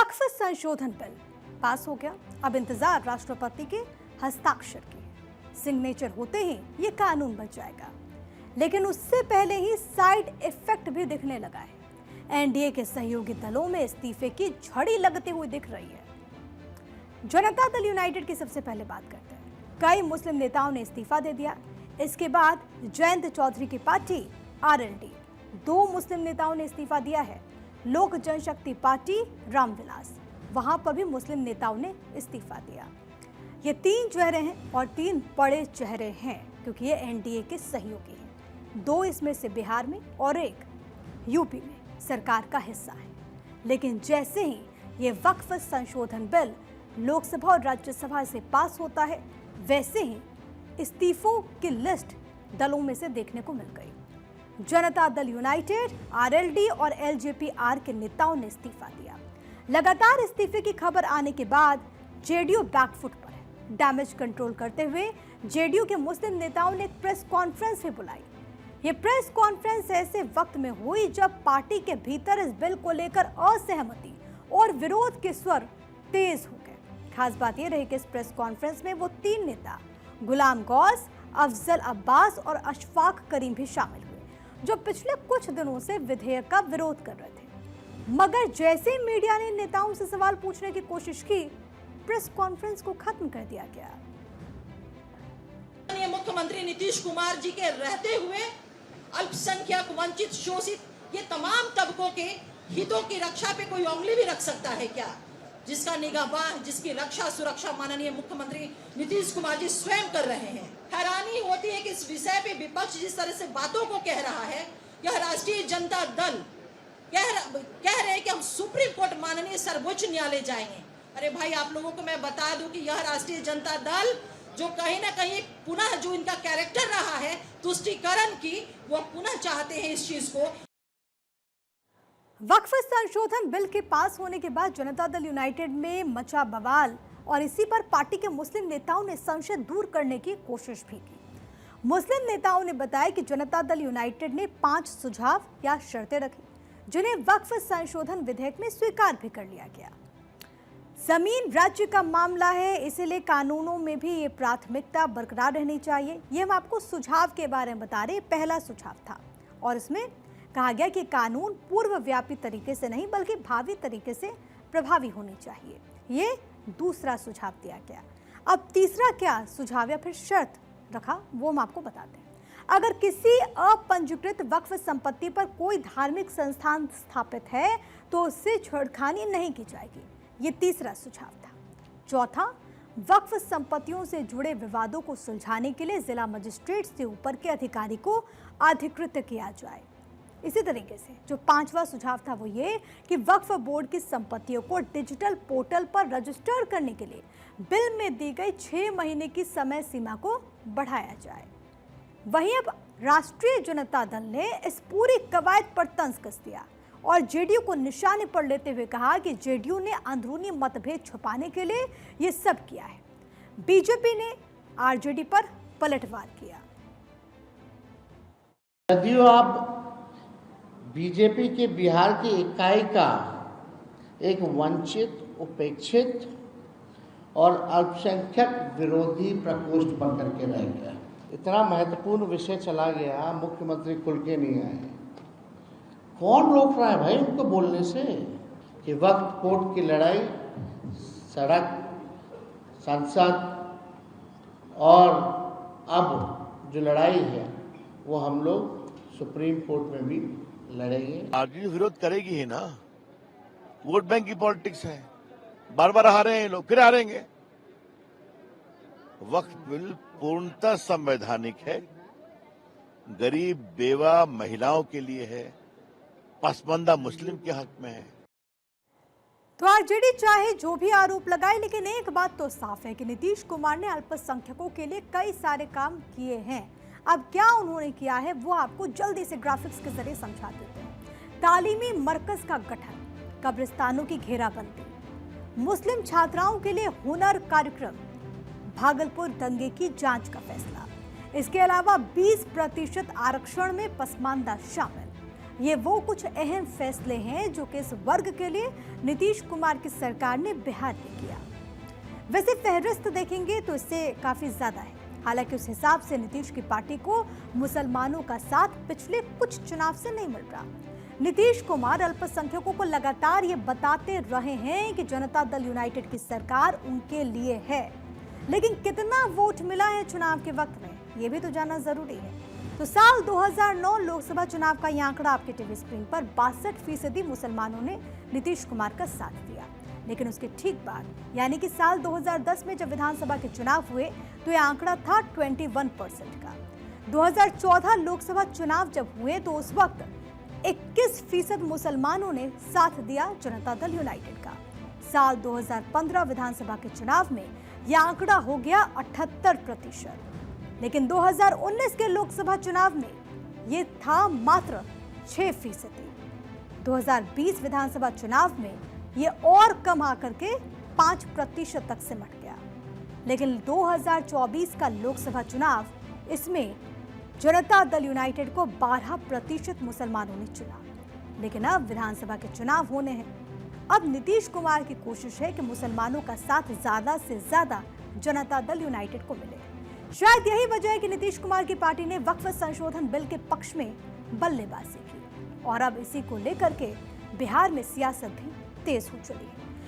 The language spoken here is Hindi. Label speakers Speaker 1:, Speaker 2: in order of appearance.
Speaker 1: वक्फ संशोधन बिल पास हो गया। अब इंतजार राष्ट्रपति के हस्ताक्षर की है। सिग्नेचर होते ही ये कानून बन जाएगा, लेकिन उससे पहले ही साइड इफेक्ट भी दिखने लगा है। एनडीए के सहयोगी दलों में इस्तीफे की झड़ी लगती हुई दिख रही है। जनता दल यूनाइटेड की सबसे पहले बात करते हैं। कई मुस्लिम नेताओं ने इस्तीफा दे दिया। इसके बाद जयंत चौधरी की पार्टी आरएलडी, 2 मुस्लिम नेताओं ने इस्तीफा दिया है। लोक जनशक्ति पार्टी रामविलास, वहां पर भी मुस्लिम नेताओं ने इस्तीफा दिया। ये 3 चेहरे हैं और 3 बड़े चेहरे हैं, क्योंकि ये एनडीए के सहयोगी हैं। 2 इसमें से बिहार में और 1 यूपी में सरकार का हिस्सा है। लेकिन जैसे ही ये वक्फ संशोधन बिल लोकसभा और राज्यसभा से पास होता है, वैसे ही इस्तीफों की लिस्ट दलों में से देखने को मिल गई। जनता दल यूनाइटेड, आरएलडी और एलजेपी-आर के नेताओं ने इस्तीफा दिया। लगातार इस्तीफे की खबर आने के बाद जेडीयू बैकफुट पर है। डैमेज कंट्रोल करते हुए जेडीयू के मुस्लिम नेताओं ने एक प्रेस कॉन्फ्रेंस भी बुलाई। ये प्रेस कॉन्फ्रेंस ऐसे वक्त में हुई जब पार्टी के भीतर इस बिल को लेकर असहमति और विरोध के स्वर तेज हो गए। खास बात यह रही कि इस प्रेस कॉन्फ्रेंस में वो 3 नेता गुलाम गौस, अफजल अब्बास और अशफाक करीम भी शामिल हुए, जो पिछले कुछ दिनों से विधेयक का विरोध कर रहे थे। मगर जैसे ही मीडिया ने नेताओं से सवाल पूछने की कोशिश की, प्रेस कॉन्फ्रेंस को खत्म कर दिया गया।
Speaker 2: मुख्यमंत्री नीतीश कुमार जी के रहते हुए अल्पसंख्यक, वंचित, शोषित ये तमाम तबकों के हितों की रक्षा पे कोई उंगली भी रख सकता है क्या? जिसका निगाहबान, जिसकी रक्षा सुरक्षा माननीय मुख्यमंत्री नीतीश कुमार जी स्वयं कर रहे हैं। हैरानी होती है कि इस विषय पे विपक्ष जिस तरह से बातों को कह रहा है, यह राष्ट्रीय जनता दल कह रहे हैं कि हम सुप्रीम कोर्ट माननीय सर्वोच्च न्यायालय जाएंगे। अरे भाई, आप लोगों को मैं बता दूं कि यह राष्ट्रीय जनता दल जो कहीं ना कहीं पुनः जो इनका कैरेक्टर रहा है तुष्टीकरण की, वो पुनः चाहते हैं इस चीज को।
Speaker 1: वक्फ संशोधन बिल के पास होने के बाद जनता दल यूनाइटेड में मचा बवाल और इसी पर पार्टी के मुस्लिम नेताओं ने संशय दूर करने की कोशिश भी की। मुस्लिम नेताओं ने बताया कि जनता दल यूनाइटेड ने 5 सुझाव या शर्तें रखी, जिन्हें वक्फ संशोधन विधेयक में स्वीकार भी कर लिया गया। जमीन राज्य का मामला है, इसीलिए कानूनों में भी ये प्राथमिकता बरकरार रहनी चाहिए। ये हम आपको सुझाव के बारे में बता रहे। पहला सुझाव था और इसमें कहा गया कि कानून पूर्वव्यापी तरीके से नहीं बल्कि भावी तरीके से प्रभावी होनी चाहिए। ये दूसरा सुझाव दिया गया। अब तीसरा क्या सुझाव या फिर शर्त रखा, वो हम आपको बताते हैं। अगर किसी अपंजीकृत वक्फ संपत्ति पर कोई धार्मिक संस्थान स्थापित है तो उससे छेड़खानी नहीं की जाएगी। ये तीसरा सुझाव था। चौथा, वक्फ संपत्तियों से जुड़े विवादों को सुलझाने के लिए जिला मजिस्ट्रेट से ऊपर के अधिकारी को अधिकृत किया जाए। इसी तरीके से जो 5वां सुझाव था वो ये कि वक्फ बोर्ड की संपत्तियों को डिजिटल पोर्टल पर रजिस्टर करने के लिए बिल में दी गई 6 महीने की समय सीमा को बढ़ाया जाए। वहीं अब राष्ट्रीय जनता दल ने इस पूरी कवायद पर तंज कस दिया और जेडीयू को निशाने पर लेते हुए कहा कि जेडीयू ने अंदरूनी मतभेद छुपाने के लिए ये सब किया है। बीजेपी ने आरजेडी पर पलटवार किया।
Speaker 3: यदि आप बीजेपी के बिहार की इकाई का एक वंचित, उपेक्षित और अल्पसंख्यक विरोधी प्रकोष्ठ बनकर के रह गया। इतना महत्वपूर्ण विषय चला गया, मुख्यमंत्री खुल के नहीं आए। कौन रोक रहा है भाई उनको बोलने से कि वक्फ बोर्ड की लड़ाई सड़क, संसद और अब जो लड़ाई है वो हम लोग सुप्रीम कोर्ट में भी लड़ेंगे।
Speaker 4: पार्टी विरोध करेगी ही ना, वोट बैंक की पॉलिटिक्स है। बार बार हारे हैं लोग, फिर हारेंगे। वक्फ बिल पूर्णतः संवैधानिक है, गरीब, बेवा, महिलाओं के लिए है, पसमानदा मुस्लिम के हक में है।
Speaker 1: तो आरजेडी चाहे जो भी आरोप लगाए, लेकिन एक बात तो साफ है कि नीतीश कुमार ने अल्पसंख्यकों के लिए कई सारे काम किए हैं। अब क्या उन्होंने किया है वो आपको जल्दी से ग्राफिक्स के जरिए समझा देते हैं। तालीमी मरकज का गठन, कब्रिस्तानों की घेराबंदी, मुस्लिम छात्राओं के लिए हुनर कार्यक्रम, भागलपुर दंगे की जांच का फैसला। इसके अलावा 20% आरक्षण में पसमानदा शामिल, ये वो कुछ अहम फैसले हैं जो कि इस वर्ग के लिए नीतीश कुमार की सरकार ने बिहार में किया। वैसे फहरिस्त देखेंगे तो इससे काफी ज्यादा है। हालांकि उस हिसाब से नीतीश की पार्टी को मुसलमानों का साथ पिछले कुछ चुनाव से नहीं मिल रहा। नीतीश कुमार अल्पसंख्यकों को लगातार ये बताते रहे हैं कि जनता दल यूनाइटेड की सरकार उनके लिए है, लेकिन कितना वोट मिला है चुनाव के वक्त में ये भी तो जानना जरूरी है। तो साल 2009 लोकसभा चुनाव का यह आंकड़ा आपके टीवी स्क्रीन पर 62% मुसलमानों ने नीतीश कुमार का साथ दिया, लेकिन उसके ठीक बाद यानी कि साल 2010 में जब विधानसभा के चुनाव हुए तो यह आंकड़ा था 21% का। 2014 लोकसभा चुनाव जब हुए तो उस वक्त 21% मुसलमानों ने साथ दिया जनता दल यूनाइटेड का। साल 2015 विधानसभा के चुनाव में यह आंकड़ा हो गया 78%, लेकिन 2019 के लोकसभा चुनाव में ये था मात्र 6%। 2020 विधानसभा चुनाव में ये और कम आकर के 5% तक सिमट गया। लेकिन 2024 का लोकसभा चुनाव, इसमें जनता दल यूनाइटेड को 12% मुसलमानों ने चुना। लेकिन अब विधानसभा के चुनाव होने हैं। अब नीतीश कुमार की कोशिश है कि मुसलमानों का साथ ज्यादा से ज्यादा जनता दल यूनाइटेड को मिले। शायद यही वजह है कि नीतीश कुमार की पार्टी ने वक्फ संशोधन बिल के पक्ष में बल्लेबाजी की और अब इसी को लेकर के बिहार में सियासत भी तेज हो चली है।